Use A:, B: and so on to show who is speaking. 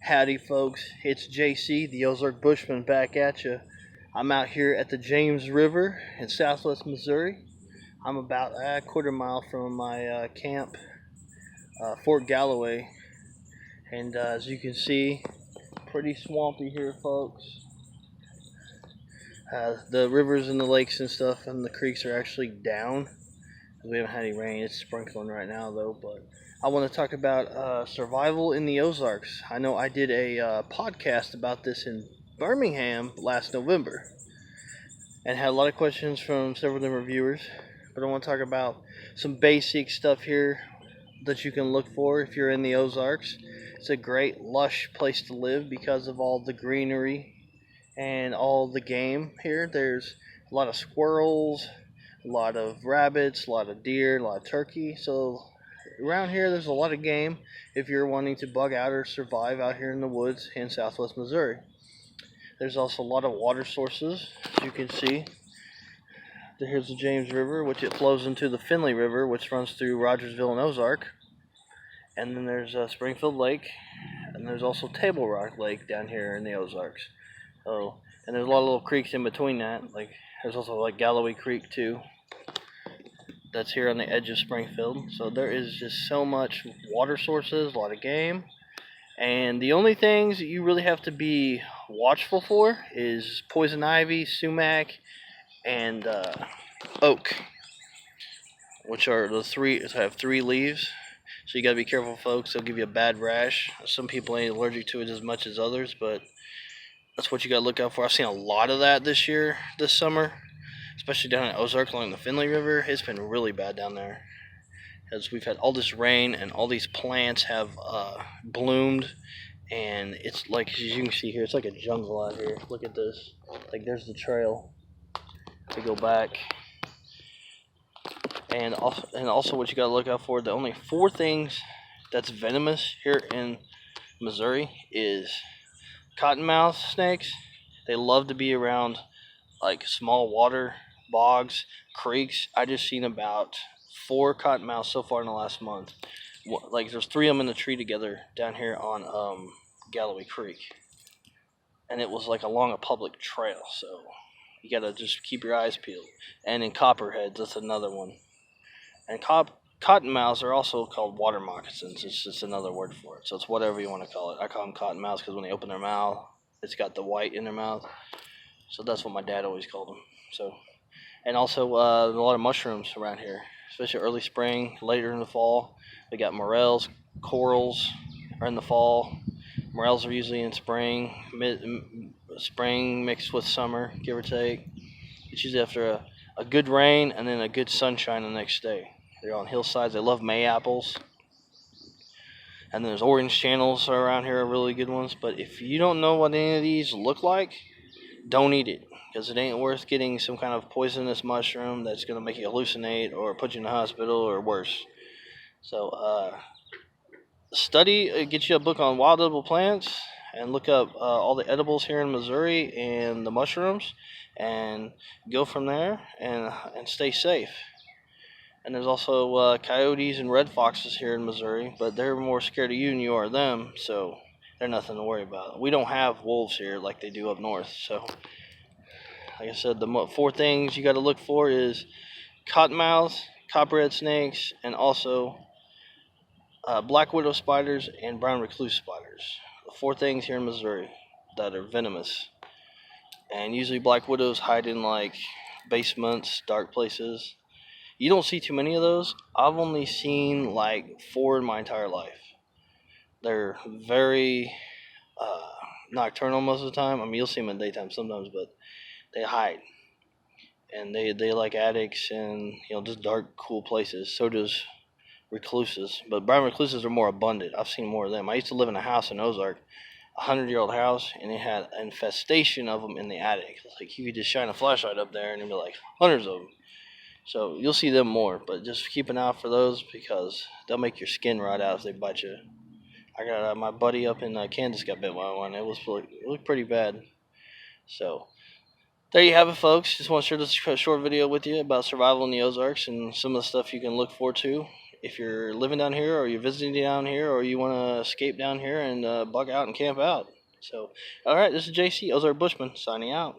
A: Howdy, folks. It's JC, the Ozark Bushman, back at you. I'm out here at the James River in southwest Missouri. I'm about a quarter mile from my camp, Fort Galloway. And as you can see, pretty swampy here, folks. The rivers and the lakes and stuff and the creeks are actually down. We haven't had any rain. It's sprinkling right now, though. But I want to talk about survival in the Ozarks. I know I did a podcast about this in Birmingham last November and had a lot of questions from several different viewers. But I want to talk about some basic stuff here that you can look for if you're in the Ozarks. It's a great, lush place to live because of all the greenery and all the game here. There's a lot of squirrels, a lot of rabbits, a lot of deer, a lot of turkey. So around here there's a lot of game if you're wanting to bug out or survive out here in the woods in southwest Missouri. There's also a lot of water sources, as you can see. Here's the James River, which it flows into the Finley River, which runs through Rogersville and Ozark. And then there's Springfield Lake, and there's also Table Rock Lake down here in the Ozarks. So, and there's a lot of little creeks in between that. Like there's also like Galloway Creek too. That's here on the edge of Springfield. So there is just so much water sources, a lot of game. And the only things that you really have to be watchful for is poison ivy, sumac, and oak, which are the three have 3 leaves. So you got to be careful, folks. They'll give you a bad rash. Some people ain't allergic to it as much as others, but that's what you got to look out for. I've seen a lot of that this summer, especially down in Ozark along the Finley River. It's been really bad down there as we've had all this rain and all these plants have bloomed, and it's like, as you can see here, it's like a jungle out here. Look at this. Like there's the trail to go back. And also what you got to look out for, the only 4 things that's venomous here in Missouri is cottonmouth snakes. They love to be around like small water, bogs, creeks. I just seen about 4 cottonmouths so far in the last month. Like there's 3 of them in the tree together down here on Galloway Creek, and it was like along a public trail. So you gotta just keep your eyes peeled. And in copperheads, that's another one. And cottonmouths are also called water moccasins. It's just another word for it. So it's whatever you want to call it. I call them cottonmouths because when they open their mouth, it's got the white in their mouth. So that's what my dad always called them. So, and also a lot of mushrooms around here, especially early spring, later in the fall. We got morels, corals are in the fall. Morels are usually in spring, spring mixed with summer, give or take. It's usually after a good rain and then a good sunshine the next day. They're on hillsides. They love May apples. And then there's orange channels around here are really good ones. But if you don't know what any of these look like, don't eat it, because it ain't worth getting some kind of poisonous mushroom that's going to make you hallucinate or put you in the hospital or worse. So get you a book on wild edible plants and look up all the edibles here in Missouri and the mushrooms, and go from there and stay safe. And there's also coyotes and red foxes here in Missouri, but they're more scared of you than you are them, so they're nothing to worry about. We don't have wolves here like they do up north. So, like I said, the 4 things you got to look for is cottonmouths, copperhead snakes, and also black widow spiders and brown recluse spiders. The 4 things here in Missouri that are venomous. And usually black widows hide in like basements, dark places. You don't see too many of those. I've only seen like 4 in my entire life. They're very nocturnal most of the time. I mean, you'll see them in the daytime sometimes, but they hide. And they like attics and just dark, cool places. So does recluses. But brown recluses are more abundant. I've seen more of them. I used to live in a house in Ozark, a 100-year-old house, and it had an infestation of them in the attic. Like you could just shine a flashlight up there and there'd be like hundreds of them. So you'll see them more, but just keep an eye out for those because they'll make your skin rot out if they bite you. I got my buddy up in Kansas got bit by one. It looked pretty bad. So there you have it, folks. Just want to share this short video with you about survival in the Ozarks and some of the stuff you can look forward to if you're living down here or you're visiting down here or you want to escape down here and bug out and camp out. So, all right, this is JC, Ozark Bushman, signing out.